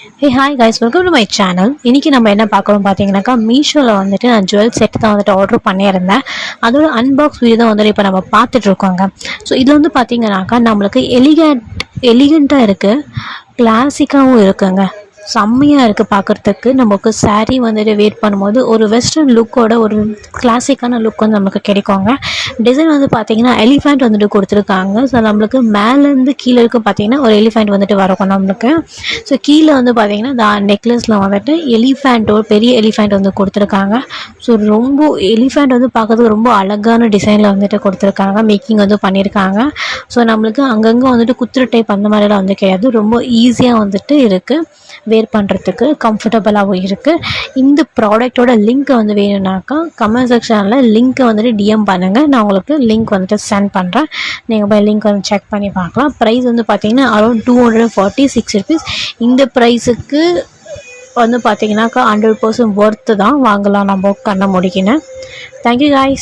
Hey hi guys, welcome to my channel. இன்னைக்கு நம்ம என்ன பார்க்கறோம் பாத்தீங்கன்னாக்கா மீஷோல வந்துட்டு நான் ஜுவல் செட் தான் வந்துட்டு ஆர்டர் பண்ணியிருந்தேன். அதோட அன்பாக்ஸ் வீடியோ தான் வந்துட்டு இப்போ நம்ம பார்த்துட்டு இருக்கோங்க. ஸோ இது வந்து பாத்தீங்கன்னாக்கா நம்மளுக்கு எலிகண்டா இருக்கு, கிளாசிக்காவும் இருக்குங்க. செம்மையாக இருக்குது பார்க்குறதுக்கு. நமக்கு saree வந்துட்டு வேர் பண்ணும்போது ஒரு வெஸ்டர்ன் லுக்கோட ஒரு கிளாசிக்கான லுக் வந்து நமக்கு கிடைக்குங்க. டிசைன் வந்து பார்த்தீங்கன்னா எலிஃபெண்ட் வந்துட்டு கொடுத்துருக்காங்க. ஸோ நம்மளுக்கு மேலேருந்து கீழே இருக்க பார்த்தீங்கன்னா ஒரு எலிஃபெண்ட் வந்துட்டு வரும் நம்மளுக்கு. ஸோ கீழே வந்து பார்த்தீங்கன்னா நெக்லஸில் வந்துட்டு பெரிய எலிஃபெண்ட் வந்து கொடுத்துருக்காங்க. ஸோ ரொம்ப எலிஃபெண்ட் வந்து பார்க்கறதுக்கு ரொம்ப அழகான டிசைனில் வந்துட்டு கொடுத்துருக்காங்க, மேக்கிங் வந்து பண்ணியிருக்காங்க. ஸோ நம்மளுக்கு அங்கங்கே வந்துட்டு குத்துற டைப் அந்த மாதிரிலாம் வந்து கிடையாது. ரொம்ப ஈஸியாக வந்துட்டு இருக்குது, வேர் பண்ணுறதுக்கு கம்ஃபர்டபுளாகவும் இருக்குது. இந்த ப்ராடக்டோட லிங்க் வந்து வேணும்னாக்கா கமெண்ட் செக்ஷனில் லிங்க்கை வந்துட்டு டிஎம் பண்ணுங்கள். நான் உங்களுக்கு லிங்க் வந்துட்டு சென்ட் பண்ணுறேன். நீங்கள் போய் லிங்க் வந்து செக் பண்ணி பார்க்கலாம். ப்ரைஸ் வந்து பார்த்தீங்கன்னா அரௌண்ட் 246 ருபீஸ். இந்த ப்ரைஸுக்கு வந்து பார்த்தீங்கன்னாக்கா 100% ஒர்த்து தான், வாங்கலாம் நம்ம கண்ண முடிக்கின்னு. Thank you guys.